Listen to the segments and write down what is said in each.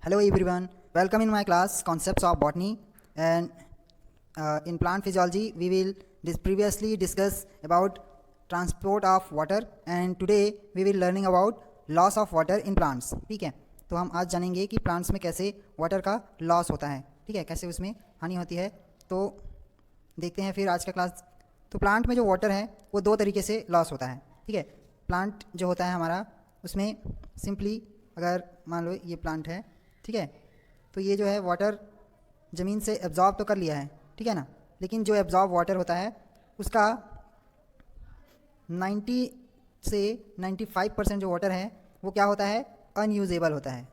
Hello everyone, welcome in my class Concepts of Botany, and in plant physiology we will previously discuss about transport of water, and today we will learning about loss of water in plants. ठीक है, तो हम आज जानेंगे कि plants में कैसे water का लॉस होता है, ठीक है, कैसे उसमें हानि होती है। तो देखते हैं फिर आज का क्लास। तो प्लांट में जो वाटर है वो दो तरीके से लॉस होता है, ठीक है। प्लांट जो होता है हमारा उसमें सिंपली अगर मान लो ये प्लांट है, ठीक है, तो ये जो है वाटर ज़मीन से एब्जॉर्ब तो कर लिया है, ठीक है ना, लेकिन जो एब्जॉर्ब वाटर होता है उसका 90 से 95% जो वाटर है वो क्या होता है, अनयूजेबल होता है,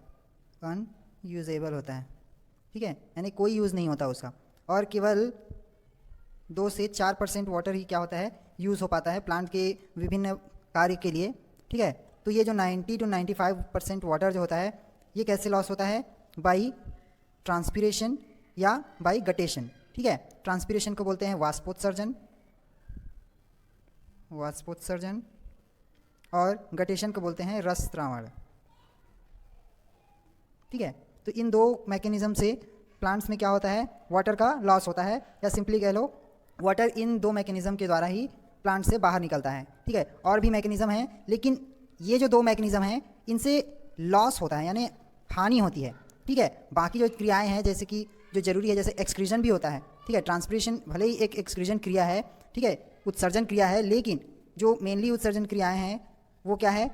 अनयूजेबल होता है, ठीक है, यानी कोई यूज़ नहीं होता उसका, और केवल 2 से 4% वाटर ही क्या होता है, यूज़ हो पाता है प्लांट के विभिन्न कार्य के लिए, ठीक है। तो ये जो 90 to 95% वाटर जो होता है ये कैसे लॉस होता है, बाई ट्रांसपीरेशन या बाई गटेशन, ठीक है। ट्रांसपीरेशन को बोलते हैं वाष्पोत्सर्जन, वाष्पोत्सर्जन, और गटेशन को बोलते हैं रसद्रावण, ठीक है। तो इन दो मैकेनिज्म से प्लांट्स में क्या होता है, वाटर का लॉस होता है, या सिंपली कह लो वाटर इन दो मैकेनिज्म के द्वारा ही प्लांट से बाहर निकलता है, ठीक है। और भी मैकेनिज्म हैं, लेकिन ये जो दो मैकेनिज्म हैं इनसे लॉस होता है, यानी हानि होती है, ठीक है। बाकी जो क्रियाएं हैं जैसे कि जो जरूरी है, जैसे एक्सक्रीजन भी होता है, ठीक है। ट्रांसपीरेशन भले ही एक एक्सक्रीजन क्रिया है, ठीक है, उत्सर्जन क्रिया है, लेकिन जो मेनली उत्सर्जन क्रियाएं हैं वो क्या है,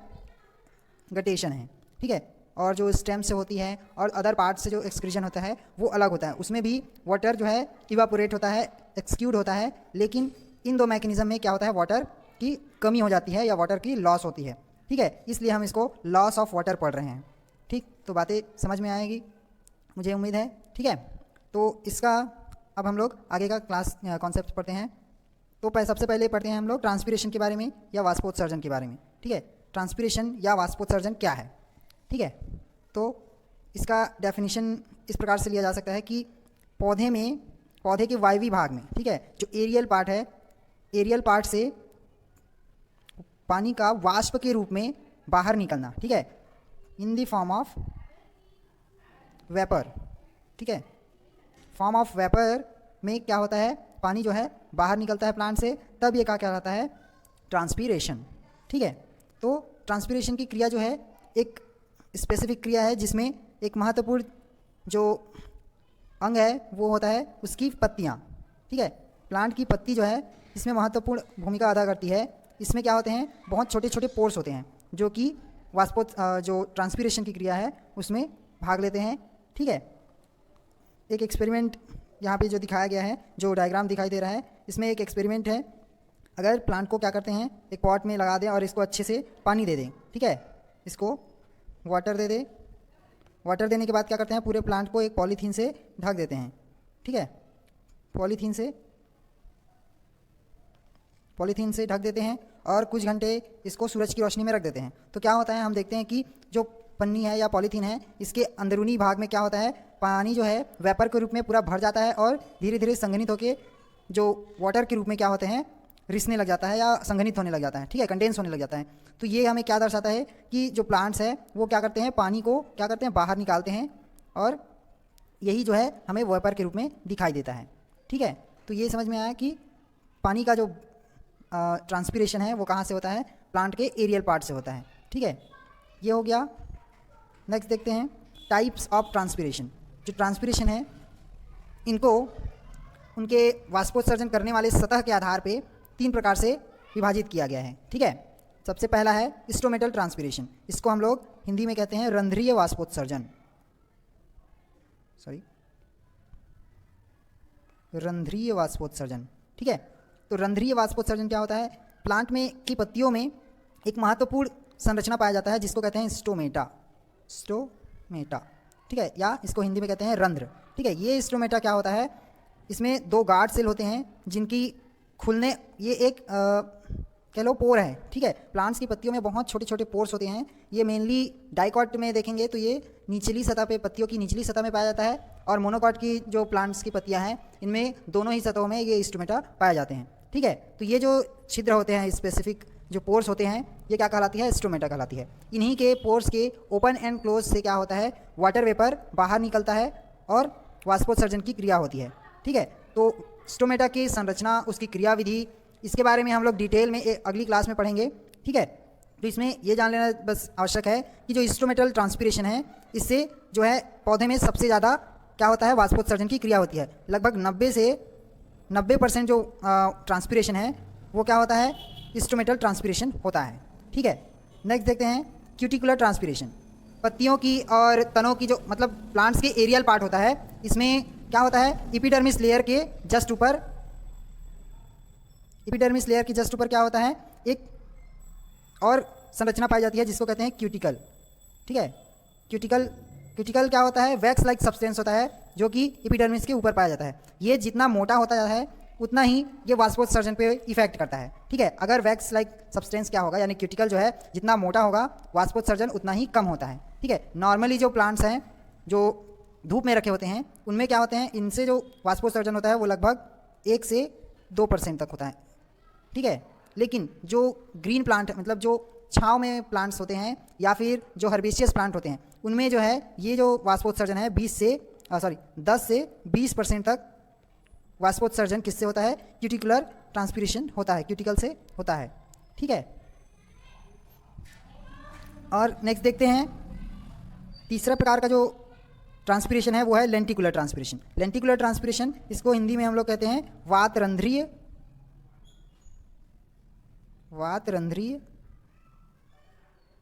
गटेशन है, ठीक है। और जो स्टेम से होती है और अदर पार्ट से जो एक्सक्रीजन होता है वो अलग होता है, उसमें भी वाटर जो है इवापोरेट होता है, एक्सक्यूड होता है, लेकिन इन दो मैकेनिज्म में क्या होता है, वाटर की कमी हो जाती है या वाटर की लॉस होती है, ठीक है। इसलिए हम इसको लॉस ऑफ वाटर पढ़ रहे हैं, ठीक। तो बातें समझ में आएगी मुझे उम्मीद है, ठीक है। तो इसका अब हम लोग आगे का क्लास कॉन्सेप्ट पढ़ते हैं। तो सबसे पहले पढ़ते हैं हम लोग ट्रांसपीरेशन के बारे में या वाष्पोत्सर्जन के बारे में, ठीक है। ट्रांसपीरेशन या वाष्पोत्सर्जन क्या है, ठीक है। तो इसका डेफिनेशन इस प्रकार से लिया जा सकता है कि पौधे के वायवी भाग में, ठीक है, जो एरियल पार्ट है, एरियल पार्ट से पानी का वाष्प के रूप में बाहर निकलना, ठीक है, इन द फॉर्म ऑफ वेपर, ठीक है। फॉर्म ऑफ वेपर में क्या होता है, पानी जो है बाहर निकलता है प्लांट से, तब ये क्या कहलाता है, ट्रांसपीरेशन, ठीक है। तो ट्रांसपीरेशन की क्रिया जो है एक स्पेसिफिक क्रिया है जिसमें एक महत्वपूर्ण जो अंग है वो होता है उसकी पत्तियाँ, ठीक है। प्लांट की पत्ती जो है इसमें महत्वपूर्ण भूमिका अदा करती है। इसमें क्या होते हैं, बहुत छोटे छोटे पोर्स होते हैं जो कि जो ट्रांसपीरेशन की क्रिया है उसमें भाग लेते हैं, ठीक है। एक एक्सपेरिमेंट यहाँ पे जो दिखाया गया है, जो डायग्राम दिखाई दे रहा है, इसमें एक एक्सपेरिमेंट है। अगर प्लांट को क्या करते हैं, एक पॉट में लगा दें और इसको अच्छे से पानी दे दें, ठीक है, इसको वाटर दे दें, वाटर देने के बाद क्या करते हैं, पूरे प्लांट को एक पॉलीथीन से ढक देते हैं, ठीक है, पॉलीथीन से ढक देते हैं और कुछ घंटे इसको सूरज की रोशनी में रख देते हैं। तो क्या होता है, हम देखते हैं कि जो पन्नी है या पॉलीथीन है इसके अंदरूनी भाग में क्या होता है, पानी जो है वेपर के रूप में पूरा भर जाता है और धीरे धीरे संघनित होकर जो वाटर के रूप में क्या होते हैं, रिसने लग जाता है या संघनित होने लग जाता है, ठीक है, कंडेंस होने लग जाता है। तो ये हमें क्या दर्शाता है कि जो प्लांट्स है वो क्या करते हैं, पानी को क्या करते हैं, बाहर निकालते हैं, और यही जो है हमें वेपर के रूप में दिखाई देता है, ठीक है। तो ये समझ में आया कि पानी का जो ट्रांसपीरेशन है वो कहाँ से होता है, प्लांट के एरियल पार्ट से होता है, ठीक है। ये हो गया। नेक्स्ट देखते हैं टाइप्स ऑफ ट्रांसपीरेशन। जो ट्रांसपीरेशन है इनको उनके वाष्पोत्सर्जन करने वाले सतह के आधार पे 3 प्रकार से विभाजित किया गया है, ठीक है। सबसे पहला है स्टोमेटल ट्रांसपीरेशन, इसको हम लोग हिंदी में कहते हैं रंध्रीय वाष्पोत्सर्जन, रंध्रीय वाष्पोत्सर्जन, ठीक है। तो रंध्रीय वाष्पोत्सर्जन क्या होता है, प्लांट में की पत्तियों में एक महत्वपूर्ण संरचना पाया जाता है जिसको कहते हैं स्टोमेटा, ठीक है, या इसको हिंदी में कहते हैं रंध्र, ठीक है। ये स्टोमेटा क्या होता है, इसमें 2 गार्ड सेल होते हैं जिनकी खुलने, ये एक कह लो पोर है, ठीक है। प्लांट्स की पत्तियों में बहुत छोटे छोटे पोर्स होते हैं। ये मेनली डाइकॉट में देखेंगे तो ये निचली सतह पे, पत्तियों की निचली सतह में पाया जाता है, और मोनोकॉट की जो प्लांट्स की पत्तियां हैं इनमें दोनों ही सतहों में ये स्टोमेटा पाए जाते हैं, ठीक है। तो ये जो छिद्र होते हैं स्पेसिफिक जो पोर्स होते हैं ये क्या कहलाती है, स्टोमेटा कहलाती है। इन्हीं के पोर्स के ओपन एंड क्लोज से क्या होता है, वाटर वेपर बाहर निकलता है और वाष्पोत्सर्जन की क्रिया होती है। ठीक है, तो स्टोमेटा की संरचना, उसकी क्रियाविधि, इसके बारे में हम लोग डिटेल में अगली क्लास में पढ़ेंगे। ठीक है, तो इसमें ये जान लेना बस आवश्यक है कि जो स्टोमेटल ट्रांसपीरेशन है, इससे जो है पौधे में सबसे ज़्यादा क्या होता है, वाष्पोत्सर्जन की क्रिया होती है। लगभग 90% जो ट्रांसपीरेशन है वो क्या होता है, स्टोमेटल ट्रांसपीरेशन होता है। ठीक है, नेक्स्ट देखते हैं क्यूटिकुलर ट्रांसपीरेशन। पत्तियों की और तनों की जो मतलब प्लांट्स के एरियल पार्ट होता है, इसमें क्या होता है, एपिडर्मिस लेयर के जस्ट ऊपर क्या होता है, एक और संरचना पाई जाती है जिसको कहते हैं क्यूटिकल। ठीक है, क्यूटिकल क्या होता है, वैक्स लाइक सब्सटेंस होता है जो कि एपिडर्मिस के ऊपर पाया जाता है। ये जितना मोटा होता जाता है उतना ही ये वाष्पोत्सर्जन पे इफेक्ट करता है। ठीक है, अगर वैक्स लाइक सब्सटेंस क्या होगा, यानी क्यूटिकल जो है जितना मोटा होगा वाष्पोत्सर्जन उतना ही कम होता है। ठीक है, नॉर्मली जो प्लांट्स हैं जो धूप में रखे होते हैं उनमें क्या होते हैं, इनसे जो वाष्पोत्सर्जन होता है वो लगभग 1 से 2% तक होता है। ठीक है, लेकिन जो ग्रीन प्लांट मतलब जो छाँव में प्लांट्स होते हैं या फिर जो हर्बेशियस प्लांट होते हैं, उनमें जो है ये जो वाष्पोत्सर्जन है 10 से 20% तक वाष्पोत्सर्जन किससे होता है, क्यूटिकुलर ट्रांसपीरेशन होता है, क्यूटिकल से होता है। ठीक है, और नेक्स्ट देखते हैं तीसरा प्रकार का जो ट्रांसपीरेशन है वो है लेंटिकुलर ट्रांसपीरेशन। लेंटिकुलर ट्रांसपीरेशन, इसको हिंदी में हम लोग कहते हैं वातरंध्रीय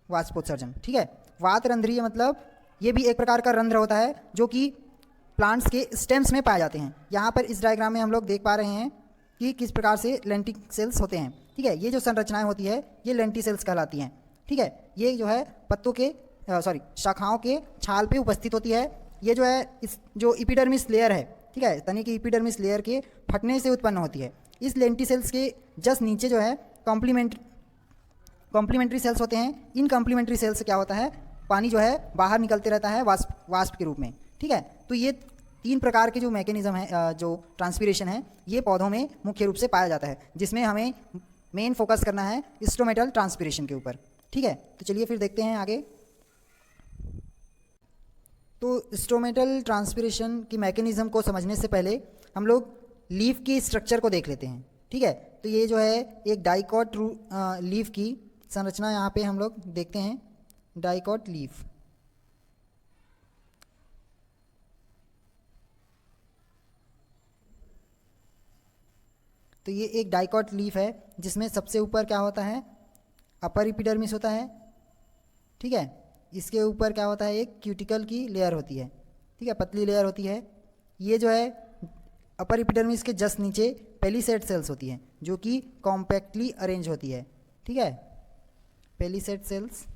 वाष्पोत्सर्जन। ठीक है, वातरंध्रीय मतलब ये भी एक प्रकार का रंध्र होता है जो कि प्लांट्स के स्टेम्स में पाए जाते हैं। यहाँ पर इस डायग्राम में हम लोग देख पा रहे हैं कि किस प्रकार से लेंटिक सेल्स होते हैं। ठीक है, ये जो संरचनाएं होती है ये लेंटी सेल्स कहलाती हैं। ठीक है, ये जो है पत्तों के शाखाओं के छाल पे उपस्थित होती है। ये जो है इस जो एपिडर्मिस लेयर है, ठीक है, तने की एपिडर्मिस लेयर के फटने से उत्पन्न होती है। इस लेंटी सेल्स के जस्ट नीचे जो है कॉम्प्लीमेंट्री सेल्स होते हैं। इन कॉम्प्लीमेंट्री सेल्स से क्या होता है, पानी जो है बाहर निकलते रहता है वाष्प के रूप में। ठीक है, तो ये 3 प्रकार के जो मैकेनिज्म है, जो ट्रांसपीरेशन है, ये पौधों में मुख्य रूप से पाया जाता है, जिसमें हमें मेन फोकस करना है स्टोमेटल ट्रांसपीरेशन के ऊपर। ठीक है, तो चलिए फिर देखते हैं आगे। तो स्टोमेटल ट्रांसपीरेशन की मैकेनिज्म को समझने से पहले हम लोग लीफ की स्ट्रक्चर को देख लेते हैं। ठीक है, तो ये जो है एक डाइकॉट लीफ की संरचना यहाँ पे हम लोग देखते हैं, डाइकॉट लीफ। तो ये एक डाइकॉट लीफ है जिसमें सबसे ऊपर क्या होता है, अपर एपिडर्मिस होता है। ठीक है, इसके ऊपर क्या होता है, एक क्यूटिकल की लेयर होती है। ठीक है, पतली लेयर होती है। ये जो है अपर एपिडर्मिस के जस्ट नीचे पेलिसेड सेल्स होती हैं जो कि कॉम्पैक्टली अरेंज होती है। ठीक है, पेलिसेड सेल्स,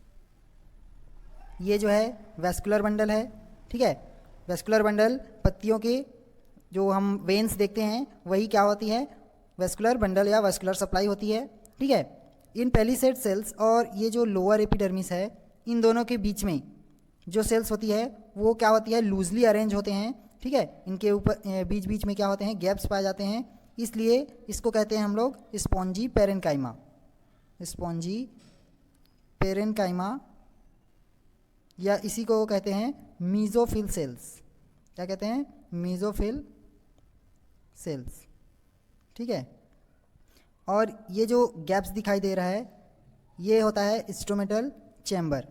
ये जो है वेस्कुलर बंडल है। ठीक है, वेस्कुलर बंडल पत्तियों के जो हम वेन्स देखते हैं वही क्या होती है, वेस्कुलर बंडल या वेस्कुलर सप्लाई होती है। ठीक है, इन पेलिसेड सेल्स और ये जो लोअर एपिडर्मिस है, इन दोनों के बीच में जो सेल्स होती है वो क्या होती है, लूजली अरेंज होते हैं। ठीक है, इनके ऊपर बीच बीच में क्या होते हैं, गैप्स पाए जाते हैं, इसलिए इसको कहते हैं हम लोग स्पॉन्जी पेरेन्काइमा। स्पॉन्जी पेरेन्काइमा या इसी को कहते हैं मीजोफिल सेल्स। क्या कहते हैं, मीजोफिल सेल्स। ठीक है, और ये जो गैप्स दिखाई दे रहा है ये होता है स्टोमेटल चैम्बर।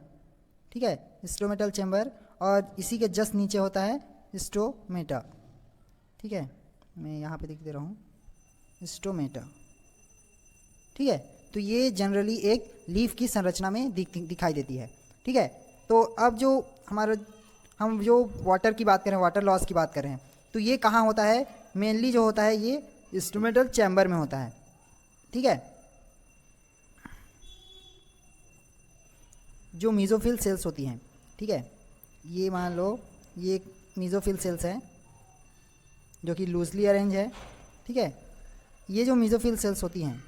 ठीक है, स्टोमेटल चैम्बर, और इसी के जस्ट नीचे होता है स्टोमेटा। ठीक है, मैं यहाँ पे दिख दे रहा हूँ स्टोमेटा। ठीक है, तो ये जनरली एक लीफ की संरचना में दिखाई देती है। ठीक है, तो अब जो हम जो वाटर की बात करें, वाटर लॉस की बात करें, तो ये कहाँ होता है, मेनली जो होता है ये स्टोमेटल चैम्बर में होता है। ठीक है, जो मीजोफिल सेल्स होती हैं, ठीक है, ये मान लो ये मीजोफिल सेल्स हैं जो कि लूजली अरेंज है। ठीक है, ये जो मीजोफिल सेल्स होती हैं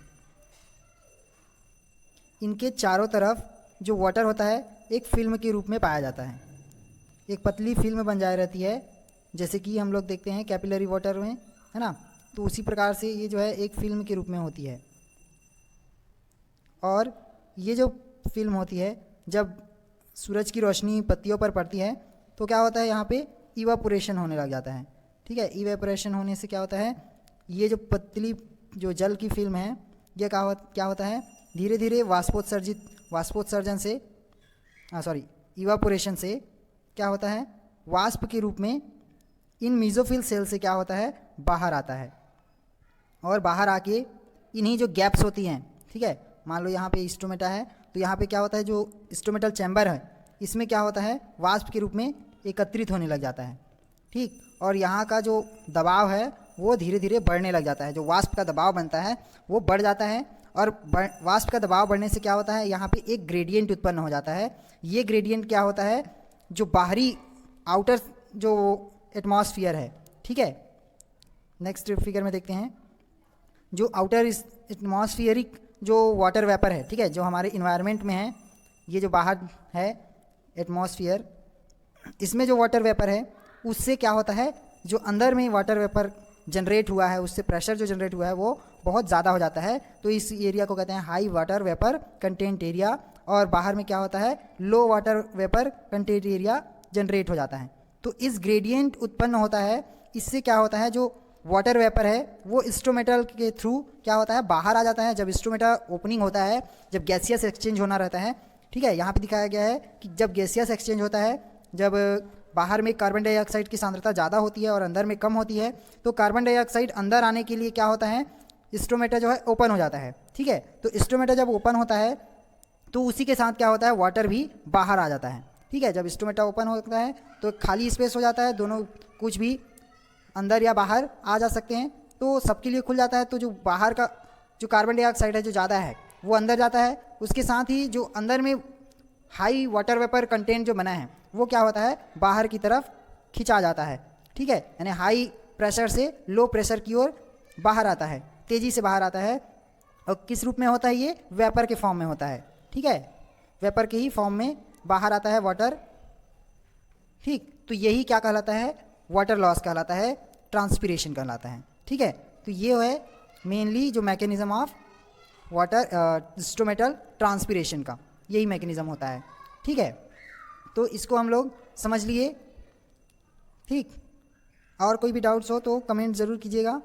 इनके चारों तरफ जो वाटर होता है एक फिल्म के रूप में पाया जाता है। एक पतली फिल्म बन जाए रहती है, जैसे कि हम लोग देखते हैं कैपिलरी वाटर में, है ना, तो उसी प्रकार से ये जो है एक फिल्म के रूप में होती है। और ये जो फिल्म होती है जब सूरज की रोशनी पत्तियों पर पड़ती है तो क्या होता है, यहाँ पे इवापोरेशन होने लग जाता है। ठीक है, इवेपोरेशन होने से क्या होता है, ये जो पतली जो जल की फिल्म है ये क्या होता है, धीरे धीरे वाष्पोत्सर्जन से इवापोरेशन से क्या होता है, वाष्प के रूप में इन मीजोफिल सेल से क्या होता है, बाहर आता है। और बाहर आके इन्हीं जो गैप्स होती हैं, ठीक है, मान लो यहाँ पे स्टोमेटा है तो यहाँ पे क्या होता है, जो स्टोमेटल चैम्बर है इसमें क्या होता है, वाष्प के रूप में एकत्रित होने लग जाता है। ठीक, और यहाँ का जो दबाव है वो धीरे धीरे बढ़ने लग जाता है, जो वाष्प का दबाव बनता है वो बढ़ जाता है। और वाष्प का दबाव बढ़ने से क्या होता है, यहाँ पे एक ग्रेडियंट उत्पन्न हो जाता है। ये ग्रेडियंट क्या होता है, जो बाहरी आउटर जो एटमॉस्फेयर है, ठीक है, नेक्स्ट फिगर में देखते हैं, जो आउटर एटमॉस्फियरिक जो वाटर वेपर है, ठीक है, जो हमारे इन्वायरमेंट में है, ये जो बाहर है एटमॉस्फेयर, इसमें जो वाटर वेपर है उससे क्या होता है, जो अंदर में वाटर वेपर जनरेट हुआ है उससे प्रेशर जो जनरेट हुआ है वो बहुत ज़्यादा हो जाता है। तो इस एरिया को कहते हैं high water vapour content area. और बाहर में क्या होता है, low water vapour content area generate हो जाता है। तो इस ग्रेडियंट उत्पन्न होता है, इससे क्या होता है, जो वाटर वेपर है वो स्ट्रोमेटल के थ्रू क्या होता है, बाहर आ जाता है। जब स्ट्रोमेटा ओपनिंग होता है, जब गैसियस एक्सचेंज होना रहता है, ठीक है, यहाँ पे दिखाया गया है कि जब गैसियस एक्सचेंज होता है, जब बाहर में कार्बन डाइऑक्साइड की सांद्रता ज़्यादा होती है और अंदर में कम होती है, तो कार्बन डाइऑक्साइड अंदर आने के लिए क्या होता है, स्ट्रोमेटा जो है ओपन हो जाता है। ठीक है, तो स्ट्रोमेटा जब ओपन होता है तो उसी के साथ क्या होता है, वाटर भी बाहर आ जाता है। ठीक है, जब स्ट्रोमेटा ओपन होता है तो खाली स्पेस हो जाता है, दोनों कुछ भी अंदर या बाहर आ जा सकते हैं, तो सबके लिए खुल जाता है। तो जो बाहर का जो कार्बन डाइऑक्साइड है जो ज़्यादा है वो अंदर जाता है, उसके साथ ही जो अंदर में हाई वाटर वेपर कंटेंट जो बना है वो क्या होता है, बाहर की तरफ खिंचा जाता है। ठीक है, यानी हाई प्रेशर से लो प्रेशर की ओर बाहर आता है, तेज़ी से बाहर आता है। और किस रूप में होता है, ये वेपर के फॉर्म में होता है। ठीक है, वेपर के ही फॉर्म में बाहर आता है वाटर। ठीक, तो यही क्या कहलाता है, वाटर लॉस कहलाता है, ट्रांसपिरेशन कहलाता है। ठीक है, तो ये है मेनली जो मैकेनिज्म ऑफ वाटर स्ट्रोमेटल ट्रांसपिरेशन का, यही मैकेनिज्म होता है। ठीक है, तो इसको हम लोग समझ लिए। ठीक, और कोई भी डाउट्स हो तो कमेंट ज़रूर कीजिएगा।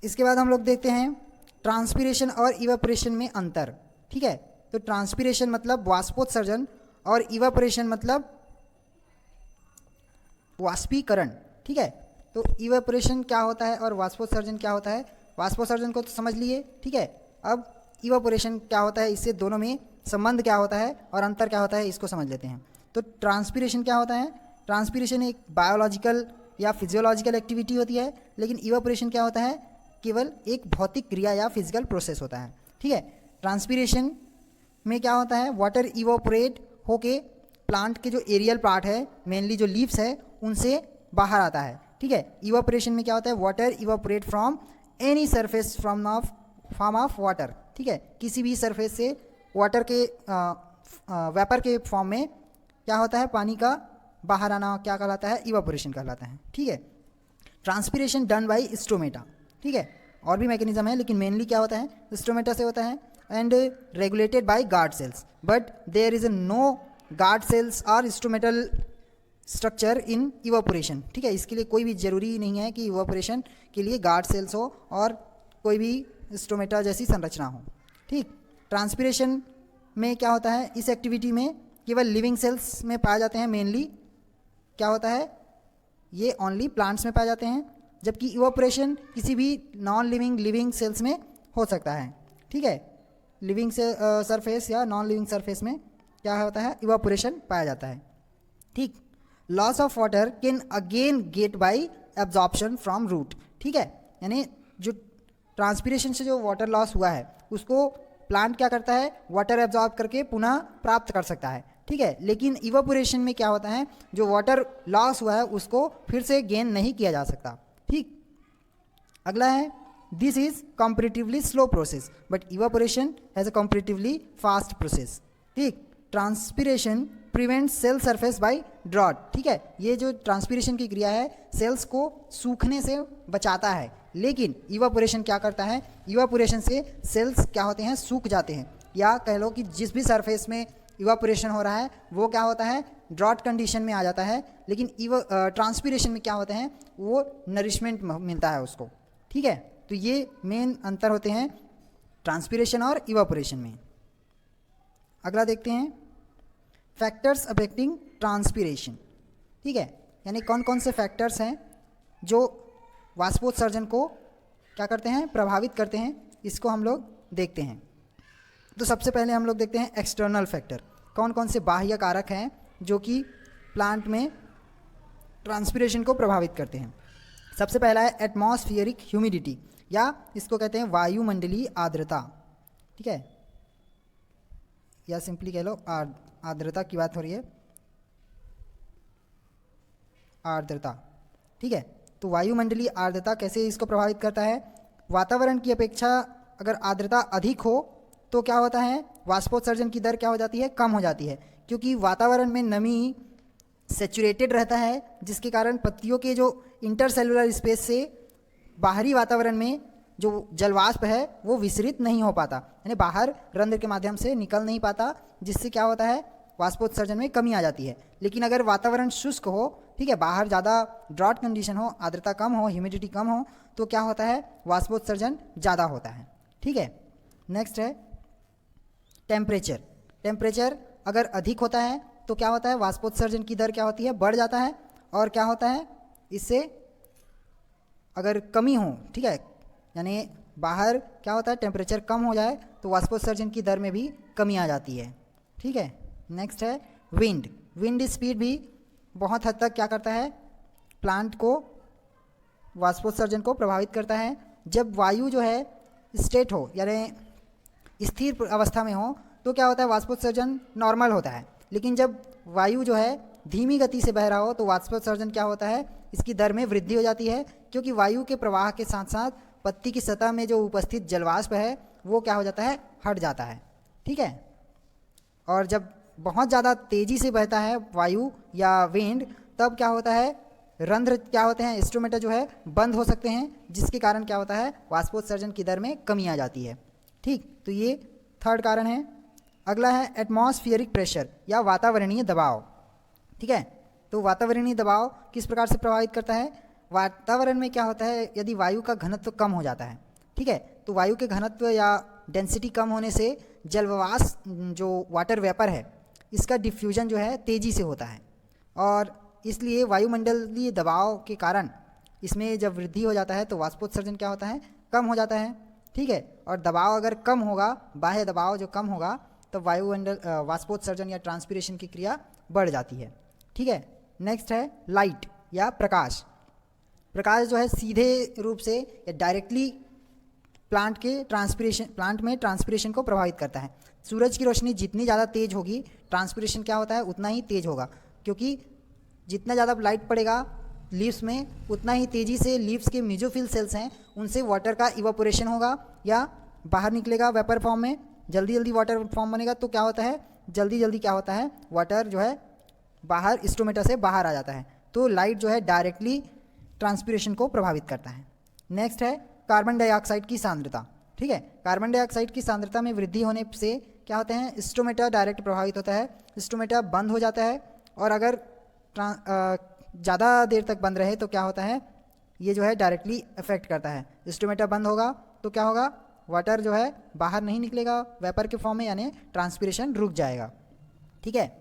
इसके बाद हम लोग देखते हैं ट्रांसपिरेशन और इवेपोरेशन में अंतर। ठीक है, तो ट्रांसपिरेशन मतलब वाष्पोत्सर्जन और इवेपोरेशन मतलब वाष्पीकरण। ठीक है, तो इवेपोरेशन क्या होता है और वाष्पोत्सर्जन क्या होता है, वाष्पोत्सर्जन को तो समझ लिए। ठीक है, अब इवेपोरेशन क्या होता है, इससे दोनों में संबंध क्या होता है और अंतर क्या होता है, इसको समझ लेते हैं। तो ट्रांसपिरेशन क्या होता है, ट्रांसपिरेशन एक बायोलॉजिकल या फिजियोलॉजिकल एक्टिविटी होती है, लेकिन इवेपोरेशन क्या होता है, केवल एक भौतिक क्रिया या फिजिकल प्रोसेस होता है। ठीक है, ट्रांसपिरेशन में क्या होता है, वाटर इवेपोरेट होके प्लांट के जो एरियल पार्ट है, मेनली जो लीव्स है, उनसे बाहर आता है। ठीक है, इवेपोरेशन में क्या होता है, water evaporate from any surface form of water. ठीक है, किसी भी सरफेस से वाटर के वेपर के फॉर्म में क्या होता है, पानी का बाहर आना क्या कहलाता है, इवेपोरेशन कहलाता है। ठीक है, ट्रांसपिरेशन डन बाय स्ट्रोमेटा। ठीक है, और भी मैकेनिज्म है लेकिन मेनली क्या होता है, स्ट्रोमेटा से होता है, and regulated by guard cells, but there is no guard cells और स्ट्रोमेटल स्ट्रक्चर इन इवेपोरेशन। ठीक है, इसके लिए कोई भी ज़रूरी नहीं है कि इवेपोरेशन के लिए गार्ड सेल्स हो और कोई भी स्ट्रोमेटा जैसी संरचना हो। ठीक, ट्रांसपिरेशन में क्या होता है, इस एक्टिविटी में केवल लिविंग सेल्स में पाए जाते हैं। मेनली क्या होता है, ये ओनली प्लांट्स में पाए जाते हैं, जबकि इवेपोरेशन किसी भी नॉन लिविंग सेल्स में हो सकता है। ठीक है, लिविंग से सरफेस या नॉन लिविंग सरफेस में क्या होता है, इवेपोरेशन पाया जाता है। ठीक, loss of water can again get by absorption from root. ठीक है, यानी जो ट्रांसपिरेशन से जो वाटर लॉस हुआ है उसको प्लांट क्या करता है, वाटर एब्जॉर्ब करके पुनः प्राप्त कर सकता है। ठीक है, लेकिन इवेपोरेशन में क्या होता है, जो वाटर लॉस हुआ है उसको फिर से गेन नहीं किया जा सकता। ठीक, अगला है, this is comparatively slow process but evaporation has a comparatively fast process. ठीक, transpiration prevent cell surface by drought. ठीक है, ये जो ट्रांसपिरेशन की क्रिया है सेल्स को सूखने से बचाता है। लेकिन इवापोरेशन क्या करता है, इवापोरेशन से सेल्स क्या होते हैं, सूख जाते हैं, या कह लो कि जिस भी सरफेस में इवापोरेशन हो रहा है वो क्या होता है, ड्रॉट कंडीशन में आ जाता है। लेकिन ट्रांसपीरेशन में क्या होते हैं, वो नरिशमेंट मिलता है उसको। ठीक है, तो ये मेन अंतर होते हैं ट्रांसपीरेशन और इवापोरेशन में। अगला देखते हैं फैक्टर्स अफेक्टिंग ट्रांसपीरेशन। ठीक है, यानी कौन कौन से फैक्टर्स हैं जो वाष्पोत्सर्जन को क्या करते हैं, प्रभावित करते हैं, इसको हम लोग देखते हैं। तो सबसे पहले हम लोग देखते हैं एक्सटर्नल फैक्टर, कौन कौन से बाह्य कारक हैं जो कि प्लांट में ट्रांसपीरेशन को प्रभावित करते हैं। सबसे पहला है एटमॉस्फियरिक ह्यूमिडिटी, या इसको कहते हैं वायुमंडलीय आर्द्रता। ठीक है, या सिंपली कह लो आर्द्रता की बात हो रही है, आर्द्रता। ठीक है, तो वायुमंडलीय आर्द्रता कैसे इसको प्रभावित करता है, वातावरण की अपेक्षा अगर आर्द्रता अधिक हो तो क्या होता है, वाष्पोत्सर्जन की दर क्या हो जाती है, कम हो जाती है, क्योंकि वातावरण में नमी सेचुरेटेड रहता है, जिसके कारण पत्तियों के जो इंटरसेलुलर स्पेस से बाहरी वातावरण में जो जलवाष्प है वो विसरित नहीं हो पाता, यानी बाहर रंध्र के माध्यम से निकल नहीं पाता, जिससे क्या होता है, वाष्पोत्सर्जन में कमी आ जाती है। लेकिन अगर वातावरण शुष्क हो, ठीक है, बाहर ज़्यादा ड्रॉट कंडीशन हो, आर्द्रता कम हो, ह्यूमिडिटी कम हो, तो क्या होता है, वाष्पोत्सर्जन ज़्यादा होता है। ठीक है, नेक्स्ट है टेम्परेचर। टेम्परेचर अगर अधिक होता है तो क्या होता है, वाष्पोत्सर्जन की दर क्या होती है, बढ़ जाता है। और क्या होता है, इससे अगर कमी हो, ठीक है, यानी बाहर क्या होता है, टेम्परेचर कम हो जाए तो वाष्पोत्सर्जन की दर में भी कमी आ जाती है। ठीक है, नेक्स्ट है विंड। विंड स्पीड भी बहुत हद तक क्या करता है, प्लांट को वाष्पोत्सर्जन को प्रभावित करता है। जब वायु जो है स्टेट हो, यानी स्थिर अवस्था में हो, तो क्या होता है, वाष्पोत्सर्जन नॉर्मल होता है। लेकिन जब वायु जो है धीमी गति से बह रहा हो तो वाष्पोत्सर्जन क्या होता है, इसकी दर में वृद्धि हो जाती है, क्योंकि वायु के प्रवाह के साथ साथ पत्ती की सतह में जो उपस्थित जलवाष्प है वो क्या हो जाता है, हट जाता है। ठीक है, और जब बहुत ज़्यादा तेज़ी से बहता है वायु या विंड, तब क्या होता है, रंध्र क्या होते हैं, स्टोमेटा जो है बंद हो सकते हैं, जिसके कारण क्या होता है, वाष्पोत्सर्जन की दर में कमी आ जाती है। ठीक, तो ये थर्ड कारण है। अगला है एटमॉस्फियरिक प्रेशर या वातावरणीय दबाव। ठीक है, तो वातावरणीय दबाव किस प्रकार से प्रभावित करता है, वातावरण में क्या होता है, यदि वायु का घनत्व कम हो जाता है, ठीक है, तो वायु के घनत्व या डेंसिटी कम होने से जलवाष्प जो वाटर वेपर है इसका डिफ्यूजन जो है तेज़ी से होता है, और इसलिए वायुमंडलीय दबाव के कारण इसमें जब वृद्धि हो जाता है तो वाष्पोत्सर्जन क्या होता है, कम हो जाता है। ठीक है, और दबाव अगर कम होगा, बाह्य दबाव जो कम होगा, तो वायुमंडल वाष्पोत्सर्जन या ट्रांसपीरेशन की क्रिया बढ़ जाती है। ठीक है, नेक्स्ट है लाइट या प्रकाश। प्रकाश जो है सीधे रूप से या डायरेक्टली प्लांट में ट्रांसपीरेशन को प्रभावित करता है। सूरज की रोशनी जितनी ज़्यादा तेज़ होगी, ट्रांसपीरेशन क्या होता है, उतना ही तेज़ होगा, क्योंकि जितना ज़्यादा लाइट पड़ेगा लीव्स में, उतना ही तेज़ी से लीव्स के मेसोफिल सेल्स हैं उनसे वाटर का इवापोरेशन होगा या बाहर निकलेगा वेपर फॉर्म में, जल्दी जल्दी वाटर फॉर्म बनेगा, तो क्या होता है, जल्दी जल्दी क्या होता है, वाटर जो है बाहर स्टोमेटा से बाहर आ जाता है। तो लाइट जो है डायरेक्टली ट्रांसपीरेशन को प्रभावित करता है। नेक्स्ट है कार्बन डाइऑक्साइड की सांद्रता। ठीक है, कार्बन डाइऑक्साइड की सांद्रता में वृद्धि होने से क्या होते हैं, स्टोमेटा डायरेक्ट प्रभावित होता है, स्टोमेटा बंद हो जाता है, और अगर ज़्यादा देर तक बंद रहे तो क्या होता है, ये जो है डायरेक्टली इफेक्ट करता है। स्टोमेटा बंद होगा तो क्या होगा, वाटर जो है बाहर नहीं निकलेगा वेपर के फॉर्म में, यानी ट्रांसपीरेशन रुक जाएगा। ठीक है,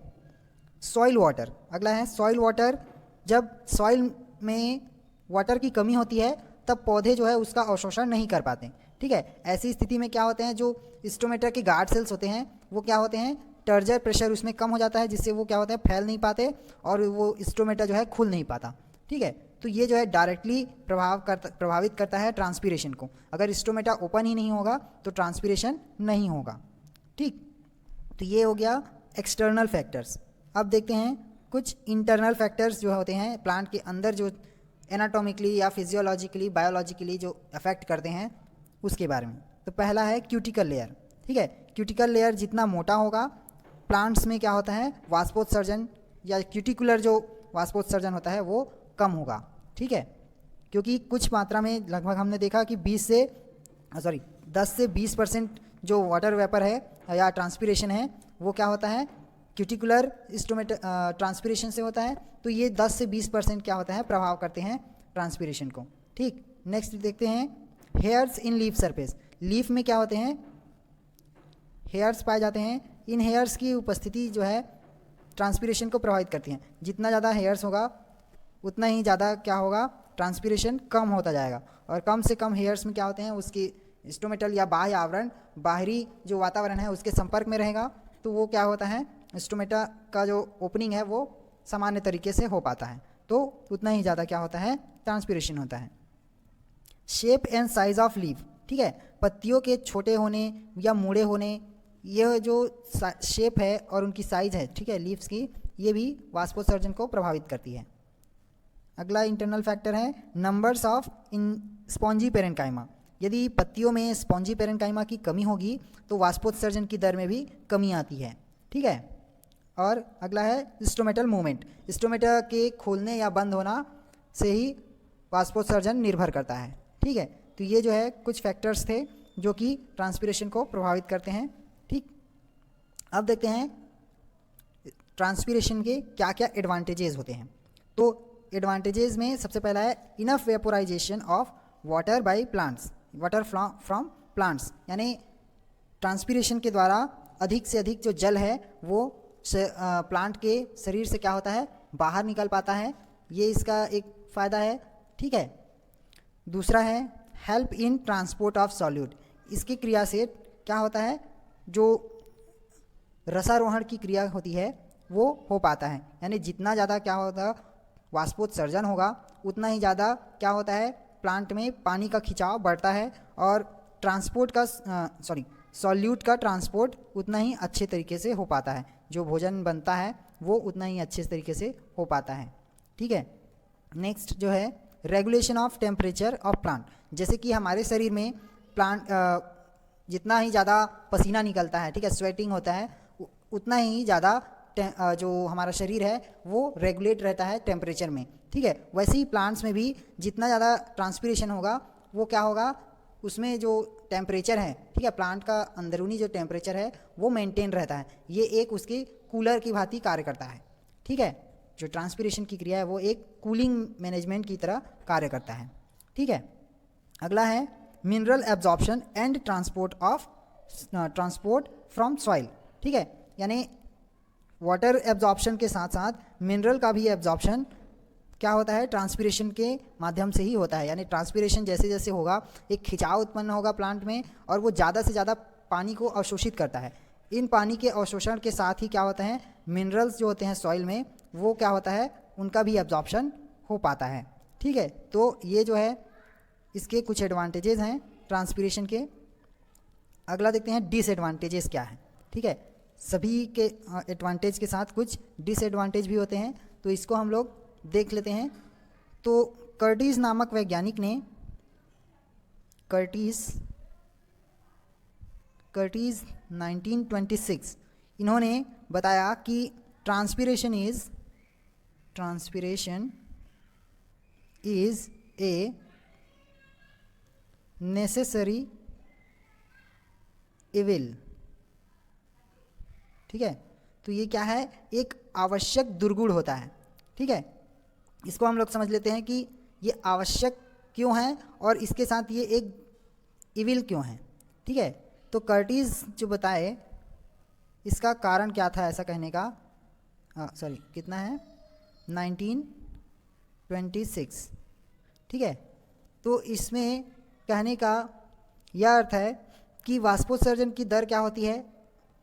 सॉइल वाटर। अगला है सॉइल वाटर। जब सॉइल में वाटर की कमी होती है तब पौधे जो है उसका अवशोषण नहीं कर पाते। ठीक है, ऐसी स्थिति में क्या होते हैं, जो स्टोमेटा के गार्ड सेल्स होते हैं वो क्या होते हैं, टर्जर प्रेशर उसमें कम हो जाता है, जिससे वो क्या होता है, फैल नहीं पाते और वो स्टोमेटा जो है खुल नहीं पाता। ठीक है, तो ये जो है डायरेक्टली प्रभावित करता है ट्रांसपीरेशन को। अगर स्टोमेटा ओपन ही नहीं होगा तो ट्रांसपीरेशन नहीं होगा। ठीक, तो ये हो गया एक्सटर्नल फैक्टर्स। अब देखते हैं कुछ इंटरनल फैक्टर्स जो होते हैं प्लांट के अंदर, जो एनाटॉमिकली या फिजियोलॉजिकली बायोलॉजिकली जो अफेक्ट करते हैं उसके बारे में। तो पहला है क्यूटिकल लेयर। ठीक है, क्यूटिकल लेयर जितना मोटा होगा, प्लांट्स में क्या होता है, वाष्पोत्सर्जन या क्यूटिकुलर जो वाष्पोत्सर्जन होता है वो कम होगा। ठीक है, क्योंकि कुछ मात्रा में लगभग हमने देखा कि 10 से 20% जो वाटर वेपर है या ट्रांसपिरेशन है वो क्या होता है, क्यूटिकुलर ट्रांसपिरेशन से होता है। तो ये 10 से 20% क्या होता है, प्रभाव करते हैं ट्रांसपिरेशन को। ठीक, नेक्स्ट देखते हैं हेयर्स इन लीफ सरफेस। लीफ में क्या होते हैं, हेयर्स पाए जाते हैं। इन हेयर्स की उपस्थिति जो है ट्रांसपिरेशन को प्रभावित करती हैं। जितना ज़्यादा हेयर्स होगा उतना ही ज़्यादा क्या होगा, ट्रांसपिरेशन कम होता जाएगा। और कम से कम हेयर्स में क्या होते हैं, उसकी स्टोमेटल या बाह्य आवरण, बाहरी जो वातावरण है उसके संपर्क में रहेगा, तो वो क्या होता है, स्टोमेटा का जो ओपनिंग है वो सामान्य तरीके से हो पाता है, तो उतना ही ज़्यादा क्या होता है, ट्रांसपिरेशन होता है। Shape and size of leaf, ठीक है, पत्तियों के छोटे होने या मुड़े होने, यह जो शेप है और उनकी साइज है, ठीक है, लीव्स की, ये भी वाष्पोत्सर्जन को प्रभावित करती है। अगला इंटरनल फैक्टर है numbers of in spongy parenchyma. यदि पत्तियों में स्पॉन्जी पेरेन्काइमा की कमी होगी तो वाष्पोत्सर्जन की दर में भी कमी आती है, ठीक है। और अगला है स्टोमेटल मूवमेंट। स्टोमेटा के खोलने या बंद होना से ही वाष्पोत्सर्जन निर्भर करता है, ठीक है। तो ये जो है कुछ फैक्टर्स थे जो कि ट्रांसपिरेशन को प्रभावित करते हैं, ठीक। अब देखते हैं ट्रांसपिरेशन के क्या क्या एडवांटेजेस होते हैं। तो एडवांटेजेस में सबसे पहला है enough vaporisation of water by plants, water from plants, यानी ट्रांसपिरेशन के द्वारा अधिक से अधिक जो जल है वो प्लांट के शरीर से क्या होता है, बाहर निकल पाता है, ये इसका एक फ़ायदा है, ठीक है। दूसरा है help in transport of solute. इसकी क्रिया से क्या होता है, जो रसारोहण की क्रिया होती है वो हो पाता है, यानी जितना ज़्यादा क्या होता है वाष्पोत्सर्जन होगा उतना ही ज़्यादा क्या होता है, प्लांट में पानी का खिंचाव बढ़ता है और ट्रांसपोर्ट का सॉल्यूट का ट्रांसपोर्ट उतना ही अच्छे तरीके से हो पाता है, जो भोजन बनता है वो उतना ही अच्छे तरीके से हो पाता है, ठीक है। नेक्स्ट जो है regulation of temperature of plant. जैसे कि हमारे शरीर में प्लांट जितना ही ज़्यादा पसीना निकलता है, ठीक है, स्वेटिंग होता है, उतना ही ज़्यादा जो हमारा शरीर है वो रेगुलेट रहता है टेम्परेचर में, ठीक है। वैसे ही प्लांट्स में भी जितना ज़्यादा ट्रांसपिरेशन होगा वो क्या होगा, उसमें जो टेम्परेचर है, ठीक है, प्लांट का अंदरूनी जो टेम्परेचर है वो मेंटेन रहता है। ये एक उसकी कूलर की भांति कार्य करता है, ठीक है। जो ट्रांसपिरेशन की क्रिया है वो एक कूलिंग मैनेजमेंट की तरह कार्य करता है, ठीक है। अगला है mineral absorption and transport from soil, ठीक है, यानी वाटर एब्जॉर्प्शन के साथ साथ मिनरल का भी एब्जॉर्प्शन क्या होता है, ट्रांसपिरेशन के माध्यम से ही होता है। यानी ट्रांसपिरेशन जैसे जैसे होगा एक खिंचाव उत्पन्न होगा प्लांट में और वो ज़्यादा से ज़्यादा पानी को अवशोषित करता है। इन पानी के अवशोषण के साथ ही क्या होता है, मिनरल्स जो होते हैं सॉइल में वो क्या होता है, उनका भी एब्जॉर्प्शन हो पाता है, ठीक है। तो ये जो है इसके कुछ एडवांटेजेस हैं ट्रांसपिरेशन के। अगला देखते हैं डिसएडवांटेजेस क्या है, ठीक है। सभी के एडवांटेज के साथ कुछ डिसएडवांटेज भी होते हैं, तो इसको हम लोग देख लेते हैं। तो कर्टिस नामक वैज्ञानिक ने कर्टिस 1926 इन्होंने बताया कि transpiration is a necessary evil, ठीक है। तो ये क्या है, एक आवश्यक दुर्गुण होता है, ठीक है। इसको हम लोग समझ लेते हैं कि ये आवश्यक क्यों है और इसके साथ ये एक इविल क्यों है, ठीक है। तो कर्टिस जो बताए इसका कारण क्या था ऐसा कहने का, कितना है 1926, ठीक है। तो इसमें कहने का यह अर्थ है कि वाष्पोत्सर्जन की दर क्या होती है,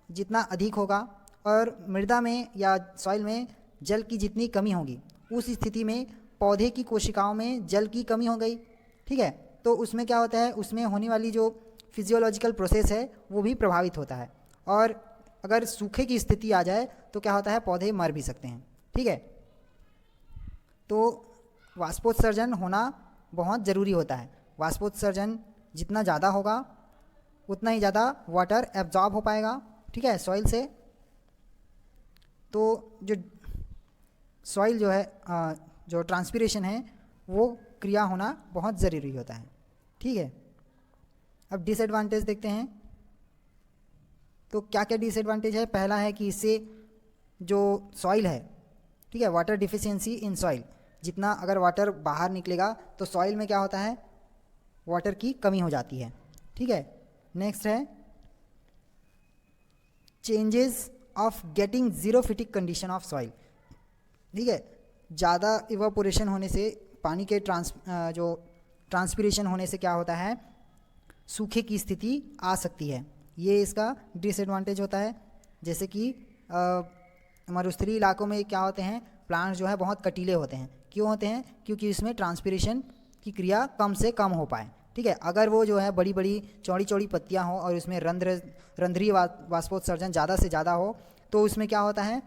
जितना अधिक होगा और मृदा में या सॉइल में जल की जितनी कमी होगी उस स्थिति में पौधे की कोशिकाओं में जल की कमी हो गई, ठीक है। तो उसमें क्या होता है, उसमें होने वाली जो फिजियोलॉजिकल प्रोसेस है वो भी प्रभावित होता है और अगर सूखे की स्थिति आ जाए तो क्या होता है, पौधे मर भी सकते हैं, ठीक है। तो वाष्पोत्सर्जन होना बहुत ज़रूरी होता है। वाष्पोत्सर्जन जितना ज़्यादा होगा उतना ही ज़्यादा वाटर एब्जॉर्ब हो पाएगा, ठीक है, सॉइल से। तो जो सॉइल जो है जो ट्रांसपिरेशन है वो क्रिया होना बहुत ज़रूरी होता है। ठीक है, अब डिसएडवांटेज देखते हैं। तो क्या क्या डिसएडवांटेज है? पहला है कि इससे जो सॉइल है, ठीक है, वाटर डिफिशियंसी इन सॉइल, जितना अगर वाटर बाहर निकलेगा तो सॉइल में क्या होता है, वाटर की कमी हो जाती है। ठीक है, नेक्स्ट है changes of getting xerophytic condition of soil. ठीक है, ज़्यादा इवापोरेशन होने से, पानी के ट्रांसपिरेशन होने से क्या होता है, सूखे की स्थिति आ सकती है। ये इसका डिसएडवांटेज होता है। जैसे कि मरुस्थलीय इलाकों में क्या होते हैं, प्लांट्स जो है बहुत कटीले होते हैं। क्यों होते हैं? क्योंकि इसमें ट्रांसपिरेशन की क्रिया कम से कम हो पाए। ठीक है, अगर वो जो है बड़ी बड़ी चौड़ी चौड़ी पत्तियां हो और उसमें रंध्रीय वाष्पोत्सर्जन ज़्यादा से ज़्यादा हो, तो उसमें क्या होता है,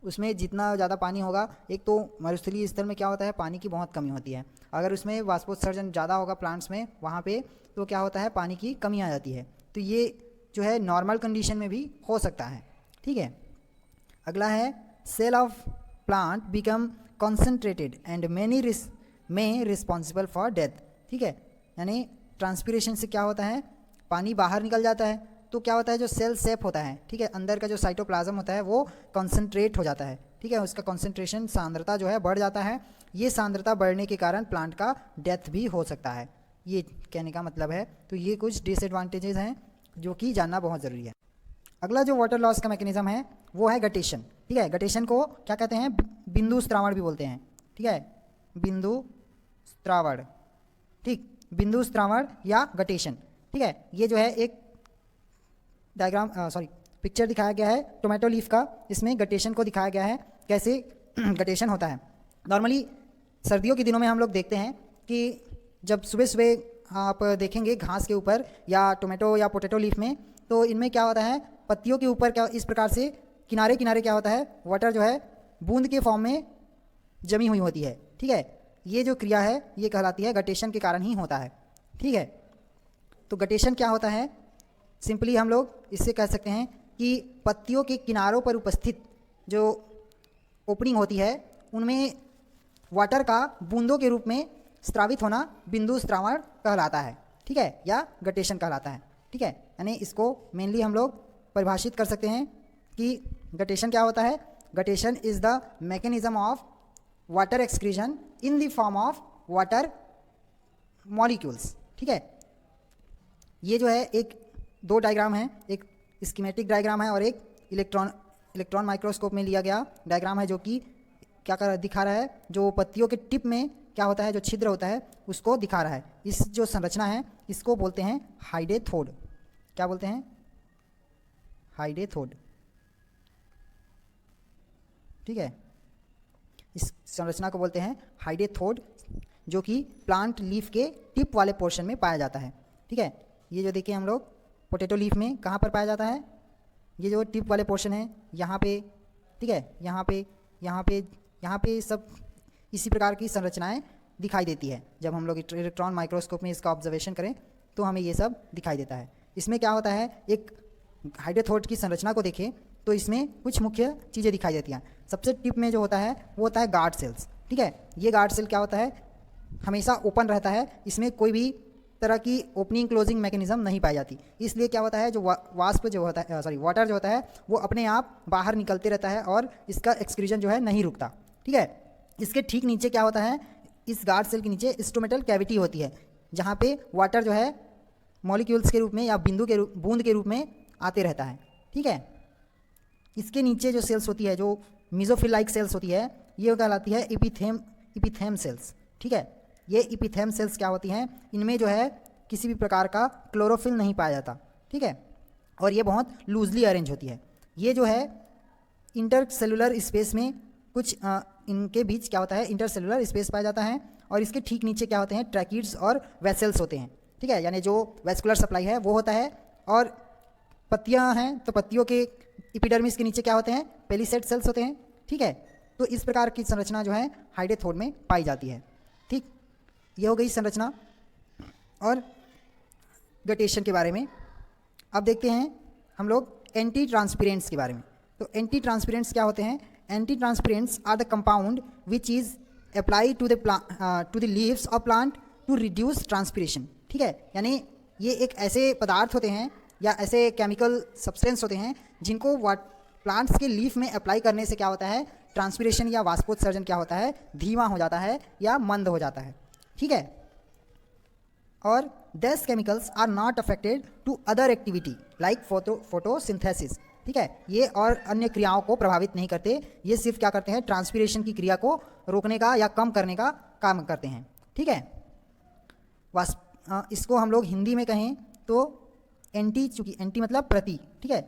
उसमें जितना ज़्यादा पानी होगा, एक तो मरुस्थलीय स्थल में क्या होता है, पानी की बहुत कमी होती है। अगर उसमें वाष्पोत्सर्जन ज़्यादा होगा प्लांट्स में वहाँ पे, तो क्या होता है, पानी की कमी आ जाती है। तो ये जो है नॉर्मल कंडीशन में भी हो सकता है। ठीक है, अगला है cell of plant become concentrated and many में रिस्पॉन्सिबल फॉर डेथ। ठीक है, यानी ट्रांसपिरेशन से क्या होता है, पानी बाहर निकल जाता है, तो क्या होता है, जो सेल सेप होता है, ठीक है, अंदर का जो साइटोप्लाज्म होता है वो कॉन्सेंट्रेट हो जाता है। ठीक है, उसका कॉन्सेंट्रेशन, सांद्रता जो है बढ़ जाता है। ये सांद्रता बढ़ने के कारण प्लांट का डेथ भी हो सकता है, ये कहने का मतलब है। तो ये कुछ डिसएडवांटेजेस हैं जो कि जानना बहुत ज़रूरी है। अगला जो वाटर लॉस का मैकेनिज्म है वो है गटेशन। ठीक है, गटेशन को क्या कहते हैं, बिंदु स्त्रावण भी बोलते हैं। ठीक है, बिंदु स्त्रावण, ठीक, बिंदु स्त्रावण या गटेशन। ठीक है, ये जो है एक डायग्राम पिक्चर दिखाया गया है टोमेटो लीफ का। इसमें गटेशन को दिखाया गया है, कैसे गटेशन होता है। नॉर्मली सर्दियों के दिनों में हम लोग देखते हैं कि जब सुबह सुबह आप देखेंगे घास के ऊपर या टोमेटो या पोटैटो लीफ में, तो इनमें क्या होता है, पत्तियों के ऊपर क्या इस प्रकार से किनारे किनारे क्या होता है, वाटर जो है बूंद के फॉर्म में जमी हुई होती है। ठीक है, ये जो क्रिया है ये कहलाती है गटेशन के कारण ही होता है। ठीक है, तो गटेशन क्या होता है, सिंपली हम लोग इससे कह सकते हैं कि पत्तियों के किनारों पर उपस्थित जो ओपनिंग होती है उनमें वाटर का बूंदों के रूप में स्रावित होना बिंदु स्त्रावण कहलाता है। ठीक है, या गटेशन कहलाता है। ठीक है, यानी इसको मेनली हम लोग परिभाषित कर सकते हैं कि गटेशन क्या होता है। Guttation is the mechanism of water excretion in the form of water molecules. ठीक है, ये जो है एक दो डायग्राम है, एक स्कीमेटिक डायग्राम है और एक इलेक्ट्रॉन माइक्रोस्कोप में लिया गया डायग्राम है, जो कि क्या दिखा रहा है, जो पत्तियों के टिप में क्या होता है, जो छिद्र होता है उसको दिखा रहा है। इस जो संरचना है इसको बोलते हैं हाइडेथोड। क्या बोलते हैं, हाइडेथोड। ठीक है, इस संरचना को बोलते हैं हाइडेथोड, जो कि प्लांट लीफ के टिप वाले पोर्शन में पाया जाता है। ठीक है, ये जो देखिए हम लोग पोटैटो लीफ में कहाँ पर पाया जाता है, ये जो टिप वाले पोर्शन है यहाँ पे। ठीक है, यहाँ पे, यहाँ पे, यहाँ पे सब इसी प्रकार की संरचनाएं दिखाई देती है। जब हम लोग इलेक्ट्रॉन माइक्रोस्कोप में इसका ऑब्जर्वेशन करें तो हमें ये सब दिखाई देता है। इसमें क्या होता है, एक हाइडेथोड की संरचना को देखें तो इसमें कुछ मुख्य चीज़ें दिखाई देती हैं। सबसे टिप में जो होता है वो होता है गार्ड सेल्स। ठीक है, ये गार्ड सेल क्या होता है, हमेशा ओपन रहता है, इसमें कोई भी तरह की ओपनिंग क्लोजिंग मैकेनिज्म नहीं पाई जाती। इसलिए क्या होता है, जो वाष्प जो होता है, वाटर जो होता है वो अपने आप बाहर निकलते रहता है और इसका एक्सक्रीजन जो है नहीं रुकता। ठीक है, इसके ठीक नीचे क्या होता है, इस गार्ड सेल के नीचे स्टोमेटल कैविटी होती है, जहाँ पे वाटर जो है मॉलिक्यूल्स के रूप में या बूंद के रूप में आते रहता है। ठीक है, इसके नीचे जो सेल्स होती है, जो मीजोफिल लाइक सेल्स होती है, ये कहलाती है इपिथेम सेल्स। ठीक है, ये इपिथेम सेल्स क्या होती हैं, इनमें जो है किसी भी प्रकार का क्लोरोफिल नहीं पाया जाता। ठीक है, और ये बहुत लूजली अरेंज होती है। ये जो है इंटरसेलुलर स्पेस में कुछ इनके बीच क्या होता है, इंटरसेलुलर स्पेस पाया जाता है, और इसके ठीक नीचे क्या होते हैं, ट्रैकिड्स और वेसल्स होते हैं। ठीक है, यानी जो वेस्कुलर सप्लाई है वो होता है, और पत्तियां हैं तो पत्तियों के एपिडर्मिस के नीचे क्या होते हैं, पेलिसेड सेल्स होते हैं। ठीक है, तो इस प्रकार की संरचना जो है हाइडेथोड में पाई जाती है। ठीक, ये हो गई संरचना और गटेशन के बारे में। अब देखते हैं हम लोग एंटी ट्रांसपेरेंट्स के बारे में। तो एंटी ट्रांसपेरेंट्स क्या होते हैं, anti transpirants are the compound which is apply to the leaves of plant to reduce transpiration. ठीक है, यानी ये एक ऐसे पदार्थ होते हैं या ऐसे केमिकल सब्सटेंस होते हैं जिनको प्लांट्स के लीफ में अप्लाई करने से क्या होता है, ट्रांसपिरेशन या वाष्पोत्सर्जन क्या होता है, धीमा हो जाता है या मंद हो जाता है। ठीक है, और this chemicals are not affected to other activity like photosynthesis. ठीक है, ये और अन्य क्रियाओं को प्रभावित नहीं करते, ये सिर्फ क्या करते हैं, ट्रांसपिरेशन की क्रिया को रोकने का या कम करने का काम करते हैं। ठीक है, इसको हम लोग हिंदी में कहें तो एंटी, चूंकि एंटी मतलब प्रति, ठीक है,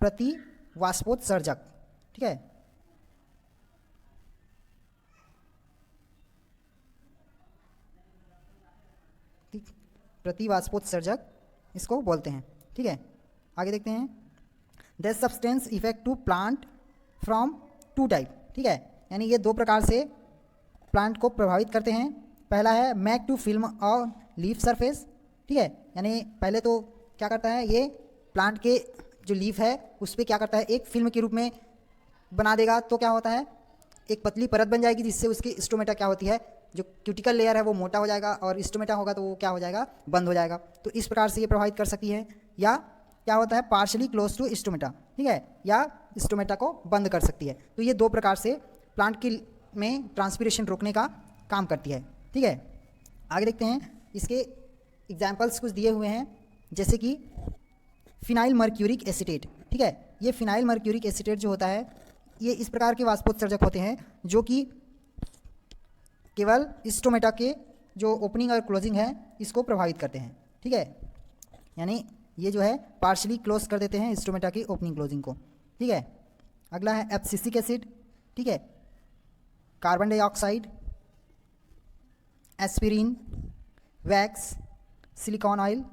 प्रति वाष्पोत्सर्जक। ठीक है, प्रति वाष्पोत्सर्जक इसको बोलते हैं। ठीक है, आगे देखते हैं। This substance effect to plant from to type. ठीक है, यानी ये दो प्रकार से प्लांट को प्रभावित करते हैं। पहला है मैक टू फिल्म और लीफ सरफेस। ठीक है, यानी पहले तो क्या करता है, ये प्लांट के जो लीफ है उस पर क्या करता है, एक फिल्म के रूप में बना देगा। तो क्या होता है, एक पतली परत बन जाएगी जिससे उसकी स्टोमेटा क्या होती है, जो क्यूटिकल लेयर है वो मोटा हो जाएगा और स्टोमेटा होगा तो वो क्या हो जाएगा, बंद हो जाएगा। तो इस प्रकार से ये प्रभावित कर सकती है। या क्या होता है, पार्शली क्लोज टू स्टोमेटा। ठीक है, या स्टोमेटा को बंद कर सकती है। तो ये दो प्रकार से प्लांट की में ट्रांसपिरेशन रोकने का काम करती है। ठीक है, आगे देखते हैं। इसके एग्जाम्पल्स कुछ दिए हुए हैं, जैसे कि फिनाइल मर्क्यूरिक एसीटेट। ठीक है, ये फिनाइल मर्क्यूरिक एसीटेट जो होता है, ये इस प्रकार के वाष्पोत्सर्जक होते हैं जो कि केवल स्टोमेटा के जो ओपनिंग और क्लोजिंग है इसको प्रभावित करते हैं। ठीक है, यानी ये जो है पार्शली क्लोज कर देते हैं स्टोमेटा की ओपनिंग क्लोजिंग को। ठीक है, अगला है एब्सिसिक एसिड। ठीक है, carbon dioxide, aspirin, wax, silicon oil.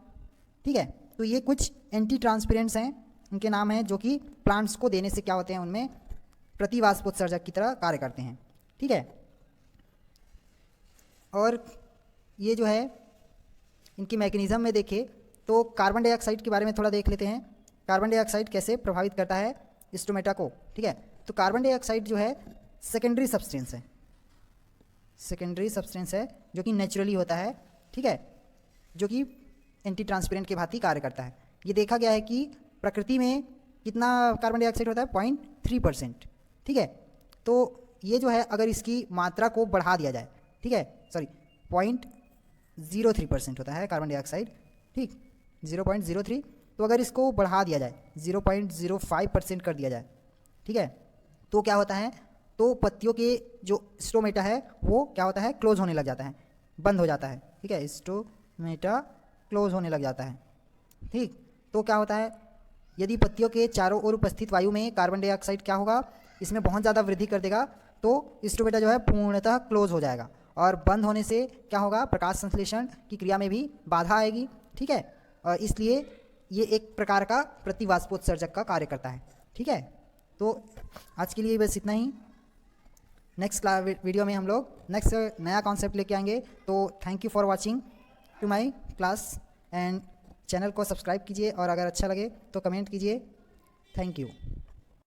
ठीक है, तो ये कुछ एंटी ट्रांसपेरेंट्स हैं, उनके नाम हैं, जो कि प्लांट्स को देने से क्या होते हैं, उनमें प्रतिवाष्पोत्सर्जक की तरह कार्य करते हैं। ठीक है, और ये जो है इनकी मैकेनिज्म में देखें तो कार्बन डाइऑक्साइड के बारे में थोड़ा देख लेते हैं। कार्बन डाइऑक्साइड कैसे प्रभावित करता है स्टोमेटा को। ठीक है, तो कार्बन डाइऑक्साइड जो है सेकेंडरी सब्सटेंस है, सेकेंडरी सब्सटेंस है जो कि नेचुरली होता है। ठीक है, जो कि एंटी ट्रांसपेरेंट के भांति कार्य करता है। ये देखा गया है कि प्रकृति में कितना कार्बन डाइऑक्साइड होता है, 0.3%। ठीक है, तो ये जो है अगर इसकी मात्रा को बढ़ा दिया जाए, ठीक है, सॉरी 0.03% होता है कार्बन डाइऑक्साइड। ठीक, 0.03, तो अगर इसको बढ़ा दिया जाए 0.05% कर दिया जाए, ठीक है, तो क्या होता है, तो पत्तियों के जो स्टोमेटा है वो क्या होता है, क्लोज होने लग जाता है, बंद हो जाता है। ठीक है, स्टोमेटा क्लोज होने लग जाता है। ठीक, तो क्या होता है, यदि पत्तियों के चारों ओर उपस्थित वायु में कार्बन डाइऑक्साइड क्या होगा, इसमें बहुत ज़्यादा वृद्धि कर देगा, तो स्टोमेटा जो है पूर्णतः क्लोज हो जाएगा। और बंद होने से क्या होगा, प्रकाश संश्लेषण की क्रिया में भी बाधा आएगी। ठीक है, और इसलिए ये एक प्रकार का प्रतिवाष्पोत्सर्जक का कार्य करता है। ठीक है, तो आज के लिए बस इतना ही। नेक्स्ट वीडियो में हम लोग नेक्स्ट नया कॉन्सेप्ट लेके आएंगे। तो thank you for watching to my class and channel को सब्सक्राइब कीजिए और अगर अच्छा लगे तो कमेंट कीजिए। Thank you.